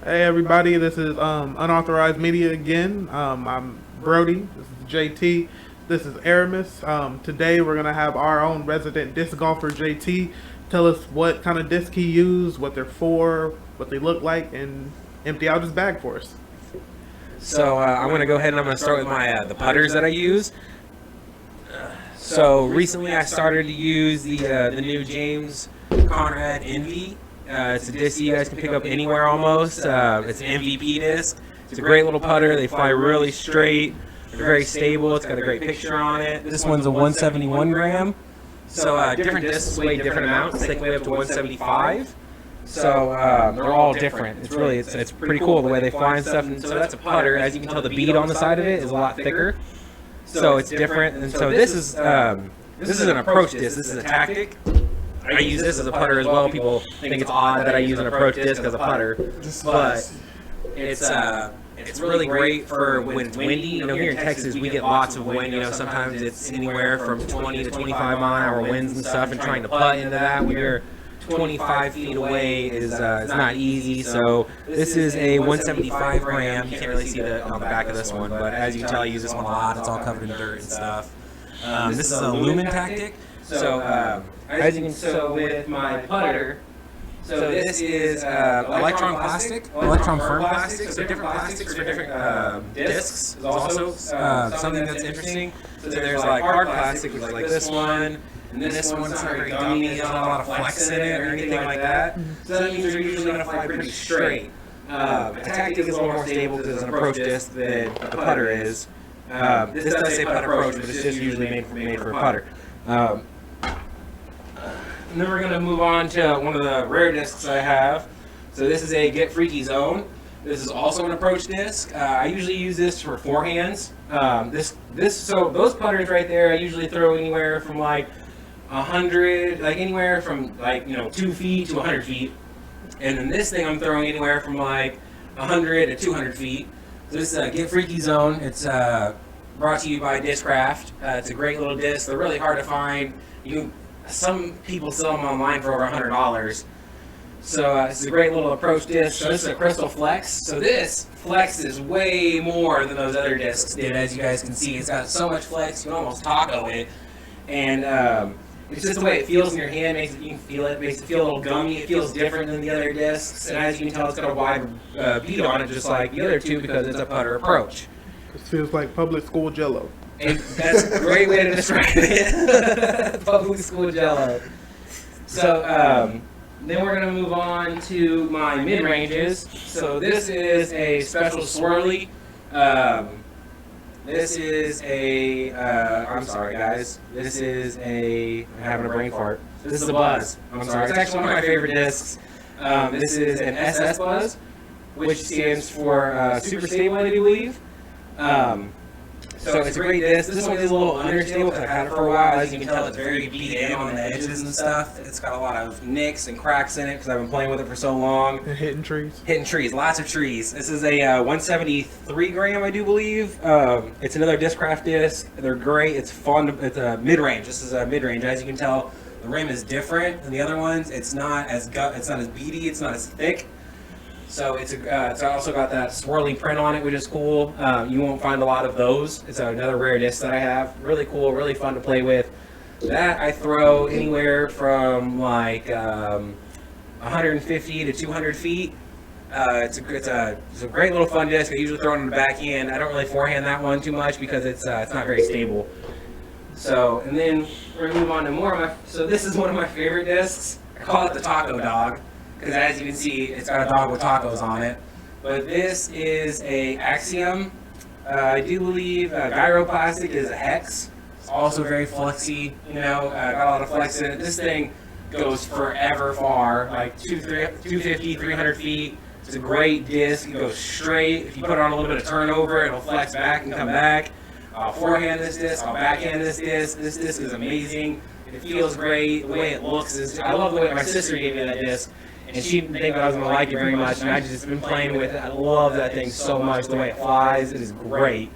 Hey everybody, this is Unauthorized Media again. I'm Brody, this is JT, this is Aramis. Today we're going to have our own resident disc golfer, JT, tell us what kind of disc he used, what they're for, what they look like, and empty out his bag for us. So I'm going to go ahead and I'm going to start with my the putters that I use. So recently I started to use the new James Conrad Envy. It's a disc you guys can pick up anywhere almost. It's an MVP disc. It's a great little putter. They fly really straight. They're very stable. It's got a great picture on it. This one's a 171 gram. So different discs weigh different amounts. They can weigh up to 175. So they're all different. It's pretty cool the way they fly and stuff. And so that's a putter. As you can tell, the bead on the side of it is a lot thicker. So it's different. And so this is an approach disc. This is a tactic. I use this as a putter as well. People think it's odd that I use an approach disc as a putter, but it's really great for when it's windy. You know, here in Texas we get lots of wind. You know, sometimes it's anywhere from 20 to 25-mile-an-hour winds and stuff. And trying to putt into that when you're 25 feet away is not easy. So this is a 175 gram. You can't really see on the back of this one, but as you can tell, I use this one a lot. It's all covered in dirt and stuff. This is a lumen tactic. So with my putter, so this is electron firm plastic. So different plastics for different discs is also something that's interesting. So there's like hard plastic, which is like this one, and this one's not very gummy. It doesn't have a lot of flex in it or anything like that. So that means you're usually going to fly pretty straight. A tactic is a little more stable because it's an approach disc than a putter is. This does say putt approach, but it's just usually made for a putter. And then we're going to move on to one of the rare discs I have. So this is a Get Freaky Zone. This is also an approach disc. I usually use this for forehands. So those putters right there, I usually throw anywhere from like 100, like anywhere from 2 feet to 100 feet. And then this thing I'm throwing anywhere from like 100 to 200 feet. So this is a Get Freaky Zone. It's brought to you by Discraft. It's a great little disc. They're really hard to find. Some people sell them online for over $100. So it's a great little approach disc. So this is a Crystal Flex. So this flexes way more than those other discs did, as you guys can see. It's got so much flex, you can almost taco it. And it's just the way it feels in your hand, you can feel it, makes it feel a little gummy. It feels different than the other discs. And as you can tell, it's got a wide bead on it, just like the other two, because it's a putter approach. It feels like public school jello. And that's a great way to describe it. Public school jello. So then we're going to move on to my mid-ranges. So this is a special swirly. This is a, I'm sorry guys. This is a, I'm having a brain fart. This is a Buzz. I'm sorry. It's actually one of my favorite discs. This is an SS Buzz, which stands for Super Stable, I believe. So it's a great disc. This one is a little understable because I've had it for a while. As you can tell, it's very beat in on the edges and stuff. It's got a lot of nicks and cracks in it because I've been playing with it for so long. And hitting trees. Hitting trees, lots of trees. This is a 173 gram, I do believe. It's another Discraft disc. They're great. It's fun. It's a mid-range. This is a mid-range. As you can tell, the rim is different than the other ones. It's not as beady. It's not as thick. So it's also got that swirly print on it, which is cool. You won't find a lot of those. It's another rare disc that I have. Really cool, really fun to play with. That I throw anywhere from like 150 to 200 feet. It's a great little fun disc. I usually throw it in the back end. I don't really forehand that one too much because it's not very stable. So, and then we're gonna move on to more of my. So this is one of my favorite discs. I call it the Taco Dog, because as you can see, it's got a dog with tacos on it. But this is a Axiom. I do believe gyroplastic is a hex. It's also very flexy, got a lot of flex in it. This thing goes forever far, like 250, 300 feet. It's a great disc. It goes straight. If you put it on a little bit of turnover, it'll flex back and come back. I'll forehand this disc. I'll backhand this disc. This disc is amazing. It feels great. The way it looks is, I love the way my sister gave me that disc. And she didn't think that I was going to like it very much, and I've just been playing with it. I love that thing so much, the way it flies. It is great.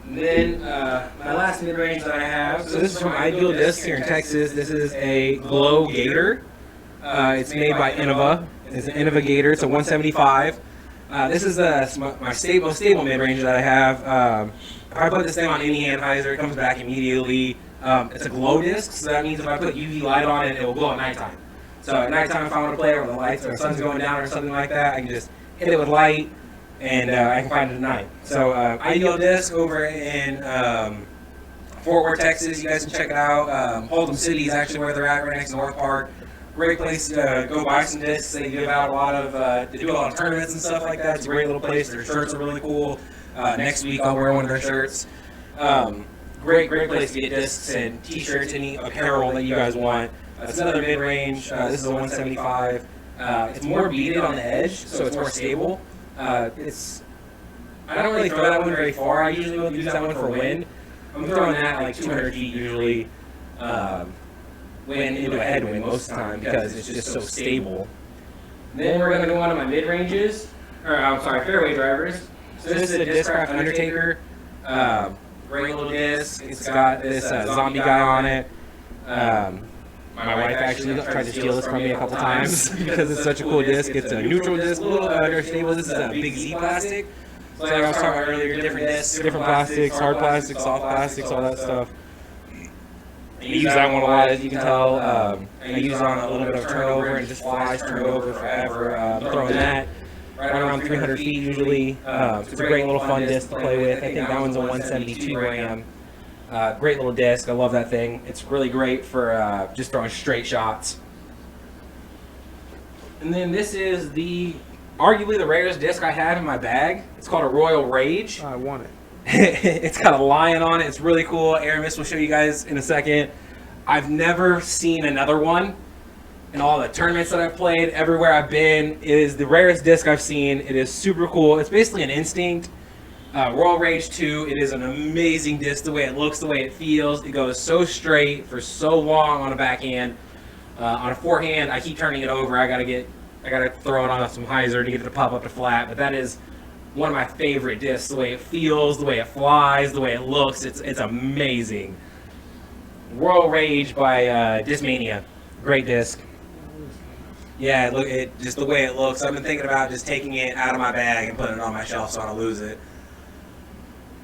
And then my last mid-range that I have, so this is from Ideal Discs here in Texas. This is a Glow Gator. It's made by Innova. It's an Innova Gator. It's a 175. This is my most stable mid-range that I have. If I put this thing on any Anheuser, it comes back immediately. It's a glow disc, so that means if I put UV light on it, it will glow at nighttime. So at nighttime, if I want to play it with the lights or the sun's going down or something like that, I can just hit it with light, and I can find it at night. So ideal disc over in Fort Worth, Texas. You guys can check it out. Hold'em City is actually where they're at, right next to North Park. Great place to go buy some discs. They give out a lot of, they do a lot of tournaments and stuff like that. It's a great little place. Their shirts are really cool. Next week I'll wear one of their shirts. Great place to get discs and t-shirts, any apparel that you guys want. It's another mid-range. This is a 175. It's more beaded on the edge, so it's more stable. I don't really throw that one very far. I usually will use that one for wind. I'm throwing that like 200 feet usually. Wind into a headwind most of the time because it's just so stable. Then we're going to go on to my mid-ranges, or I'm sorry, fairway drivers. So this is a Discraft Undertaker. Great little disc. It's got this zombie guy on it. My wife actually tried to steal this from me a couple times because it's such a cool disc. It's a neutral disc, a little under stable. This is a Big Z plastic. So like I was talking about earlier, different discs, different plastics, hard plastics, soft plastics, all that stuff. I use that one a lot, as you can tell. I use it on a little bit of turnover, and it just flies turned over forever. I'm throwing that right around 300 feet usually. It's a great little fun disc to play with. I think that one's a 172 gram. Great little disc. I love that thing. It's really great for just throwing straight shots. And then this is arguably the rarest disc I have in my bag. It's called a Royal Rage. I want it. It's got a lion on it. It's really cool. Aramis will show you guys in a second. I've never seen another one in all the tournaments that I've played. Everywhere I've been, it is the rarest disc I've seen. It is super cool. It's basically an Instinct. Royal Rage 2. It is an amazing disc. The way it looks, the way it feels. It goes so straight for so long on a backhand. On a forehand, I keep turning it over. I gotta throw it on some hyzer to get it to pop up to flat. But that is one of my favorite discs. The way it feels, the way it flies, the way it looks, it's amazing. Royal Rage by Discmania. Great disc. Yeah, just the way it looks. I've been thinking about just taking it out of my bag and putting it on my shelf so I don't lose it.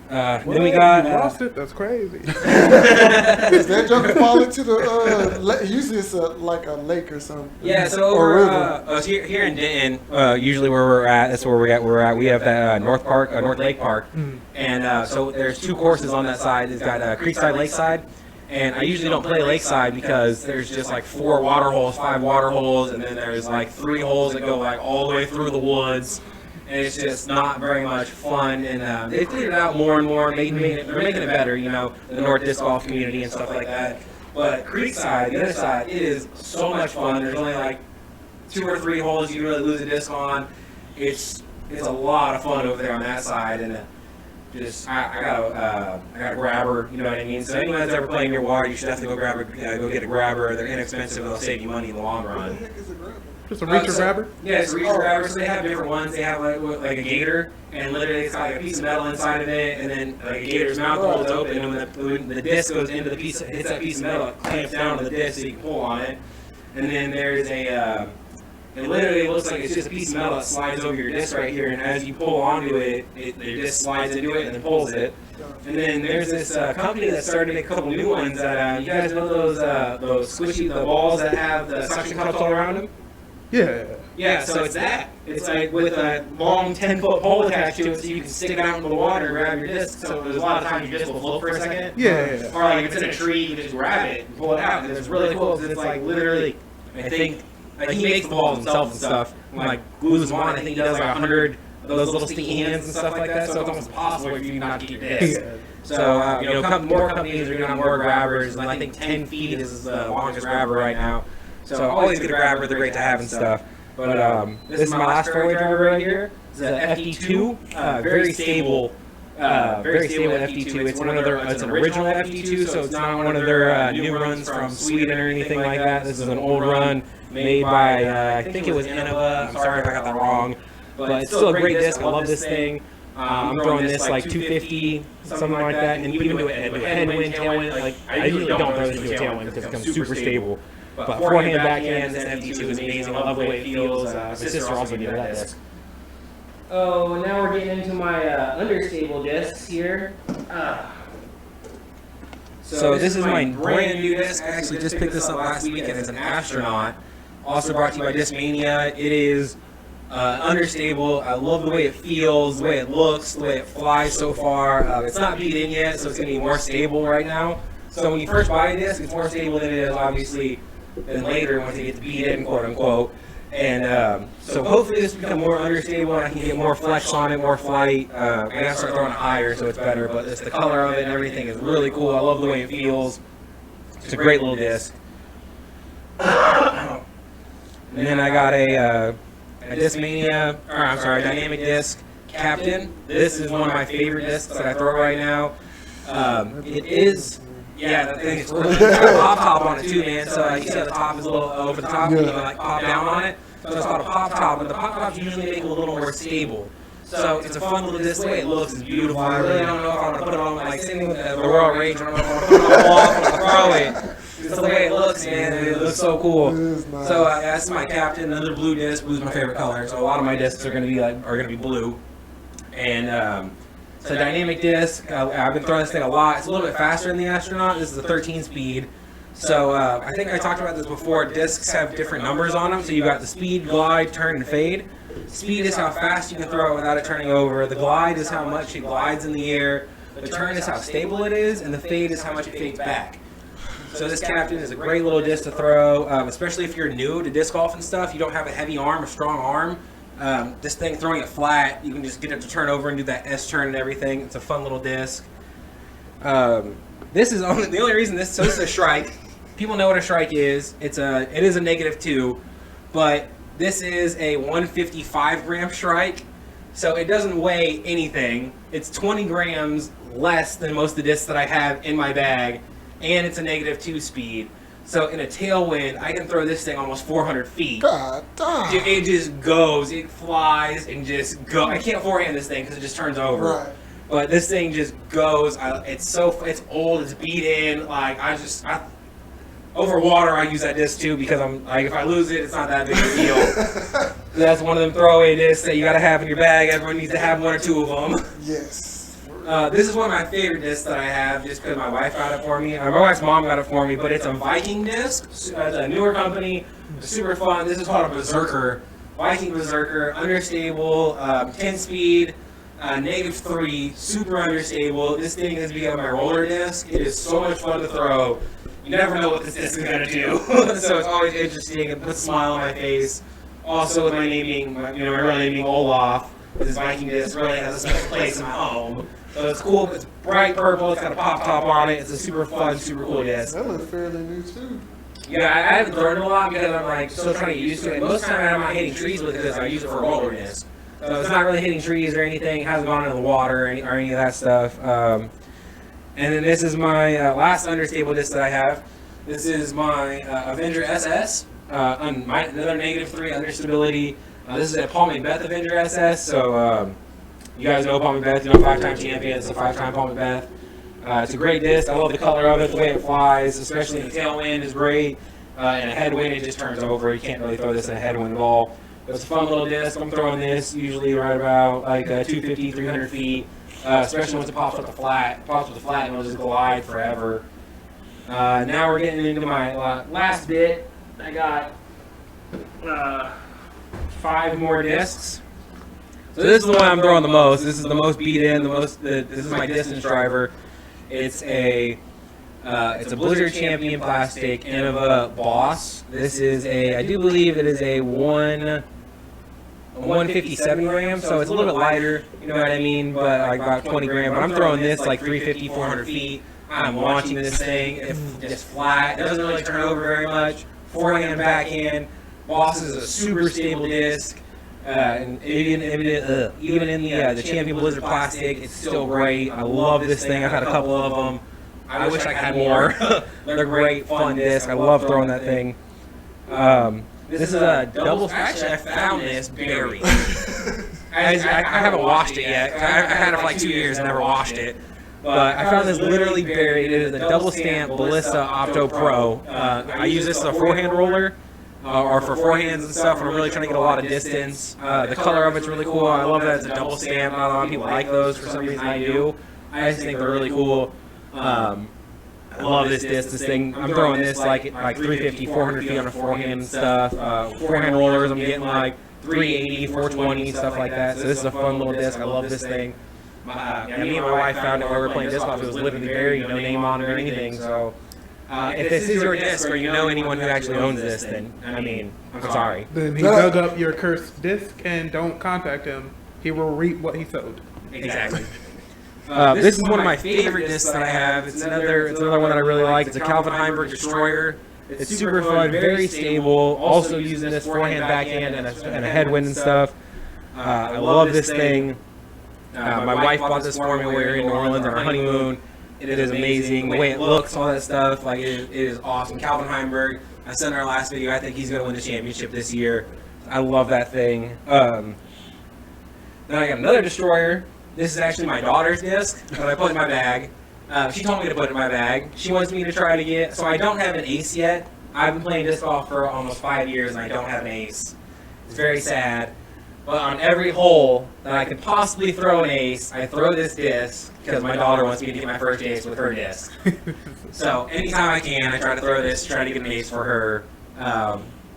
Then we got. You lost it? That's crazy. Is that joker fall into the? Usually it's like a lake or something. Yeah, so over here in Denton, usually where we're at, that's where we're at. We have that North Lake Park, and so there's two courses on that side. It's got Creekside, Lakeside, and I usually don't play Lakeside because there's just like 4 water holes, 5 water holes, and then there's like 3 holes that go like all the way through the woods. And it's just not very much fun, and they've cleared it out more and more. They're making it better, you know, the North Disc Golf community and stuff like that. But Creekside, the other side, it is so much fun. There's only like 2 or 3 holes you really lose a disc on. It's a lot of fun over there on that side, and I got a grabber, you know what I mean. So anyone that's ever playing your water, you should definitely go get a grabber. They're inexpensive, they'll save you money in the long run. What the heck is a grabber? Just a reacher grabber? Yeah, it's a reacher grabber. So they have different ones. They have like a gator, and literally it's got like a piece of metal inside of it, and then like a gator's mouth holds open, and when the disc goes into the piece, hits that piece of metal, it clamps down to the disc so you can pull on it. And then there's it literally looks like it's just a piece of metal that slides over your disc right here, and as you pull onto it, your disc slides into it and then pulls it. And then there's this company that started to make a couple new ones that you guys know those squishy the balls that have the suction cups all around them. Yeah. Yeah, so it's that. It's like with a long 10-foot pole attached to it so you can stick it out into the water and grab your disc. So there's a lot of times your disc will float for a second. Yeah. Or like if it's in a tree, you just grab it and pull it out. And it's really cool because it's like literally, I think, like he makes the balls himself and stuff. And like glues them on. I think he does like 100 of those little sticky hands and stuff like that. So it's almost impossible for you not to get your disc. So, you know, more companies are doing more grabbers. And I think 10 feet is the longest grabber right now. So always get a grabber, they're great to have and stuff. But this is my last fairway driver right here. It's a FD2, very stable FD2. It's it's an original FD2, so it's not one of their new runs from Sweden or anything like that. This is an old run made by I think it was Innova. I'm sorry if I got that wrong, but it's still a great disc. I love this thing. I'm throwing this like 250, something like that, and even do it with headwind, tailwind. Like I usually don't throw this into a tailwind because it becomes super stable. But forehand, backhand, this MT2 is amazing. I love the way it feels. My sister also needed that disc. Oh, now we're getting into my understable discs here. So this is my brand new disc. I actually just picked this up last weekend. It's an Astronaut. Also brought to you by Discmania. It is understable. I love the way it feels, the way it looks, the way it flies so far. It's not beat in yet, so it's going to be more stable right now. So when you first buy a disc, it's more stable than it is, obviously, than later once you get to beat in, quote unquote. And so hopefully this will become more understable and I can get more flex on it, more flight. I gotta start throwing it higher so it's better, but it's the color of it and everything is really cool. I love the way it feels. It's a great little disc. And then I got a Dynamic Disc Captain. This is one of my favorite discs that I throw right now. It is. Yeah, that thing is really got a pop top on it too, man. So you see how the top is a little over the top, and you can like pop down on it. So it's called a pop top, but the pop tops usually make it a little more stable. So it's a fun little disc. The way it looks is beautiful. I really don't know if I want to put it on like sitting with the Royal Range. I don't know if I want to put it on the wall or throw it. It's the way it looks, man. It looks so cool. Nice. So that's my Captain. Another blue disc. Blue's my favorite color. So a lot of my discs are gonna be blue. And it's a dynamic disc. I've been throwing this thing a lot. It's a little bit faster than the Astronaut. This is a 13 speed. So I think I talked about this before. Discs have different numbers on them. So you got the speed, glide, turn, and fade. Speed is how fast you can throw it without it turning over. The glide is how much it glides in the air. The turn is how stable it is, and the fade is how much it fades back. So this Captain is a great little disc to throw, especially if you're new to disc golf and stuff. You don't have a heavy arm, a strong arm. This thing, throwing it flat, you can just get it to turn over and do that S turn and everything. It's a fun little disc. This is the only reason this is a Shrike. People know what a Shrike is. It is a -2, but this is a 155 gram Shrike, so it doesn't weigh anything. It's 20 grams less than most of the discs that I have in my bag, and it's a -2 speed. So in a tailwind, I can throw this thing almost 400 feet. God damn. Dude, it just goes, it flies, and just go. I can't forehand this thing because it just turns over. Right. But this thing just goes. It's old, it's beat in. Like over water, I use that disc too because I'm like, if I lose it, it's not that big of a deal. That's one of them throwaway discs that you gotta have in your bag. Everyone needs to have one or two of them. Yes. This is one of my favorite discs that I have just because my wife got it for me. My wife's mom got it for me, but it's a Viking disc. It's a newer company, super fun. This is called a Berserker. Viking Berserker, understable, 10 speed, -3, super understable. This thing has become my roller disc. It is so much fun to throw. You never know what this disc is going to do. So it's always interesting. It puts a smile on my face. Also with my name being, my real name being Olaf, this Viking disc really has a special place in my home. So it's cool. It's bright purple. It's got a pop top on it. It's a super fun, super cool disc. That looks fairly new too. Yeah, I haven't thrown it a lot because I'm like still trying to get used to it. Most of the time I'm not hitting trees with it because I use it for a roller disc. So it's not really hitting trees or anything. It hasn't gone into the water or any of that stuff. And then this is my last understable disc that I have. This is my Avenger SS. Another -3 understability. This is a Paul Macbeth Avenger SS. So you guys know Paul Macbeth, 5-time champion. It's a 5-time Paul Macbeth. It's a great disc. I love the color of it, the way it flies, especially in a tailwind is great. In a headwind, it just turns over. You can't really throw this in a headwind at all. But it's a fun little disc. I'm throwing this usually right about like 250, 300 feet, especially once it pops with the flat. It pops with the flat and it'll just glide forever. Now we're getting into my last bit. I got 5 more discs. So this is the one I'm throwing the most. This is the most beat in. This is my distance driver. It's a Blizzard Champion plastic Innova Boss. This is I do believe it is a 157 grams, so it's a little bit lighter. You know what I mean? But like about 20 grams. But I'm throwing this like 350, 400 feet. I'm launching this thing. It's just flat. It doesn't really turn over very much. Forehand, backhand. Boss is a super stable disc. And even in the Champion Blizzard plastic, it's still great. I love this thing. I've had a couple of them. I wish I had more. They're great, fun disc. I love throwing that thing. This is a double. Actually, I found this buried. I haven't washed it yet. I had it for like 2 years and never washed it. But I found this literally buried. It is a double stamp Ballista Opto Pro. I use this as a forehand roller. Or for forehands and stuff when I'm really trying to get a lot of distance. The color of it's really cool. I love that it's a double stamp. Not a lot of people like those. For some reason I do. I just think they're really cool. I love this disc. This thing, I'm throwing this like 350, 400 feet on a forehand and stuff. Forehand rollers, I'm getting like 380, 420, stuff like that. So this is a fun little disc. I love this thing. Me and my wife found it while we were playing disc golf. It was literally buried, no name on it or anything. So if this is your disc or you know anyone who actually owns this, then, I mean, I'm sorry. Then he dug up your cursed disc, and don't contact him. He will reap what he sowed. Exactly. This is one of my favorite discs that I have. It's another one that I really like. It's a Calvin Heimberg Destroyer. It's super fun, very stable. Also using this forehand, backhand, and a headwind and stuff. I love this thing. My wife bought this for me when we were in New Orleans on our honeymoon. It is amazing. The way it looks, all that stuff, like it is awesome. Calvin Heimberg, I said in our last video, I think he's going to win the championship this year. I love that thing. Then I got another Destroyer. This is actually my daughter's disc that I put in my bag. She told me to put it in my bag. She wants me to try to get, so I don't have an ace yet. I've been playing disc golf for almost 5 years and I don't have an ace. It's very sad. But on every hole that I could possibly throw an ace, I throw this disc because my daughter wants me to get my first ace with her disc. So anytime I can, I try to throw this, try to get an ace for her.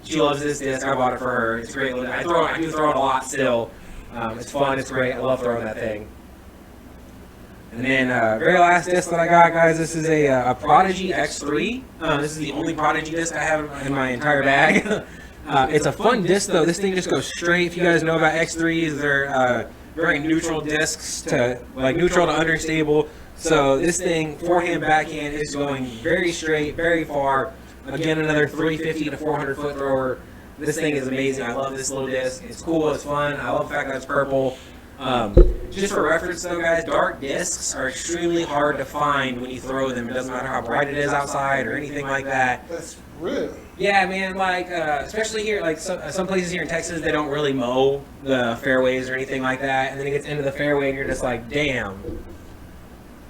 She loves this disc. I bought it for her. It's great. I do throw it a lot still. It's fun. It's great. I love throwing that thing. And then very last disc that I got, guys, this is a Prodigy X3. This is the only Prodigy disc I have in my entire bag. It's a fun disc, though. This thing just goes straight. If you guys know about X3s, they're very neutral discs, neutral to understable. So this thing, forehand, backhand, is going very straight, very far. Again, another 350 to 400 foot thrower. This thing is amazing. I love this little disc. It's cool. It's fun. I love the fact that it's purple. Just for reference, though, guys, dark discs are extremely hard to find when you throw them. It doesn't matter how bright it is outside or anything like that. That's real. Yeah, man, like, especially here, like, some places here in Texas, they don't really mow the fairways or anything like that, and then it gets into the fairway, and you're just like, damn,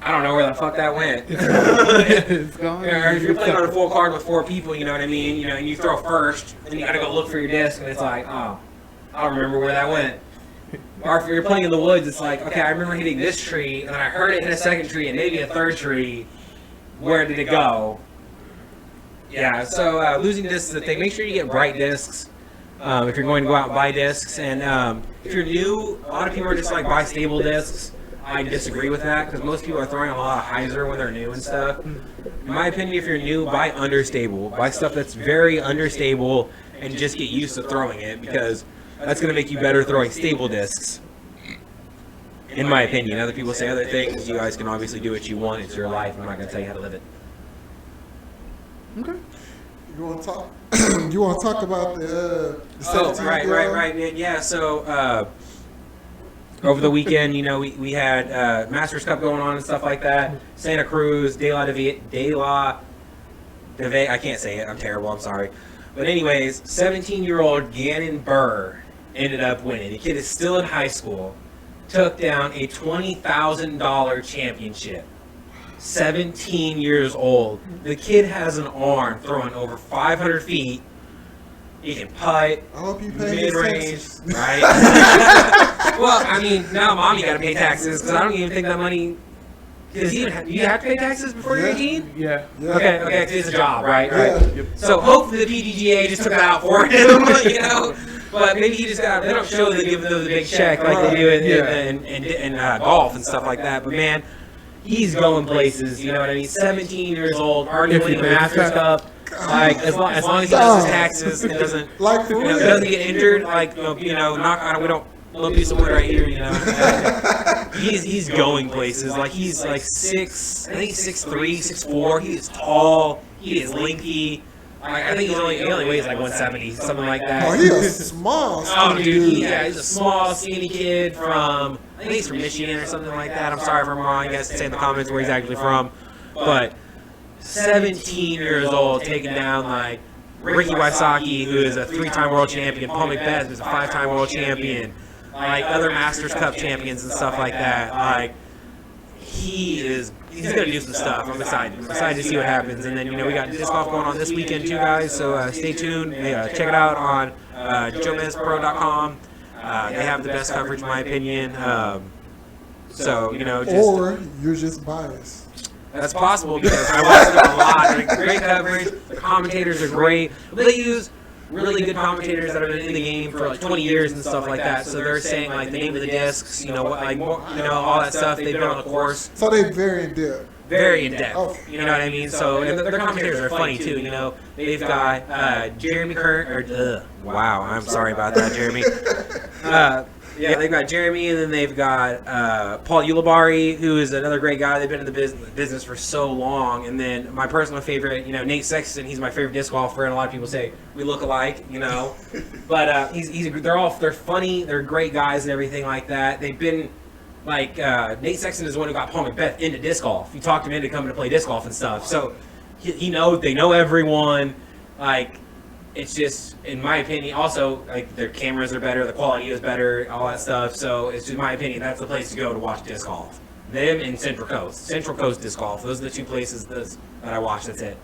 I don't know where the fuck that went. It's gone. Or if you're playing on a full card with 4 people, you know what I mean, you know, and you throw first, and you gotta go look for your disc, and it's like, oh, I don't remember where that went. Or if you're playing in the woods, it's like, okay, I remember hitting this tree, and then I heard it hit a second tree, and maybe a third tree. Where did it go? Yeah, so losing discs is the thing. Make sure you get bright discs if you're going to go out and buy discs. And if you're new, a lot of people are just like, buy stable discs. I disagree with that because most people are throwing a lot of hyzer when they're new and stuff. In my opinion, if you're new, buy understable. Buy stuff that's very understable and just get used to throwing it because that's going to make you better throwing stable discs. In my opinion. Other people say other things. You guys can obviously do what you want. It's your life. I'm not going to tell you how to live it. Okay. You want to talk? You want to talk about the 17 right, man. Yeah. So over the weekend, you know, we had Masters Cup going on and stuff like that. Santa Cruz, De La, I can't say it. I'm terrible. I'm sorry. But anyways, 17-year-old Gannon Burr ended up winning. The kid is still in high school. Took down a $20,000 championship. 17 years old. The kid has an arm throwing over 500 feet. He can putt, I hope you pay mid-range, right? Well, I mean, now mommy got to pay taxes because I don't even think that money. Do you have to pay taxes before you're 18? Yeah. Okay, it's a job, right? Yeah. So hopefully the PDGA just took it out for him, you know. But maybe he just got. They don't show they give them the big check like they do in golf and stuff like that. But man, he's going places. You know what I mean? 17 years old, already winning the Masters Cup. Like as long as he does his taxes, it doesn't Like for real. doesn't get injured. Like you know, knock on. We don't. Little piece of wood right here, you know. He's going places. Like he's like 6. I think he's 6'3", 6'4". He is tall. He is lengthy. I think he only weighs like 170, something like that. Oh, he a small, Oh, skinny dude, dude. yeah, he's a small, skinny kid from, I think he's from Michigan or something like that. I'm sorry if I'm wrong. You guys can say in the comments where he's actually from. But 17 years old, taking down like Ricky Wysocki, who is a 3-time world champion, Paul McBeth, who's a 5-time world champion, like other Masters Cup champions and stuff like that. Like he's gonna do some stuff. I'm excited. To see what happens. And then we got disc golf going on this weekend too, guys. So stay tuned. Check it out on JoeMenzPro.com. They have the best coverage, in my opinion. So or you're just biased. That's possible because I watch them a lot. They're great coverage. The commentators are great. They use really good commentators that have been in the game for like 20 years and stuff like that. So they're saying like the name of the discs, all that stuff. They've been on the course. So they're very in depth. Very in depth. Okay. You know what I mean? So and their commentators are funny too. They've got Jeremy Kern. Wow, I'm sorry about that, Jeremy. Yeah, they've got Jeremy, and then they've got Paul Ulibarri, who is another great guy. They've been in the business for so long. And then my personal favorite, Nate Sexton. He's my favorite disc golfer, and a lot of people say we look alike, But they're funny. They're great guys and everything like that. They've been like Nate Sexton is the one who got Paul McBeth into disc golf. He talked him into coming to play disc golf and stuff. So they know everyone. Like. It's just, in my opinion, also, like, their cameras are better, the quality is better, all that stuff. So, it's just my opinion, that's the place to go to watch disc golf. Them and Central Coast. Central Coast Disc Golf. Those are the two places that I watch. That's it.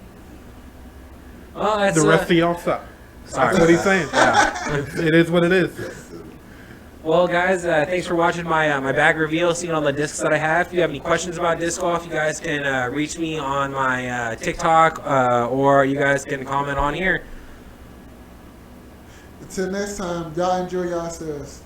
Well, that's, the rest of y'all suck. Sorry. That's what he's saying. Yeah. It is what it is. Well, guys, thanks for watching my bag reveal, seeing all the discs that I have. If you have any questions about disc golf, you guys can reach me on my TikTok, or you guys can comment on here. Until next time, y'all enjoy yourselves.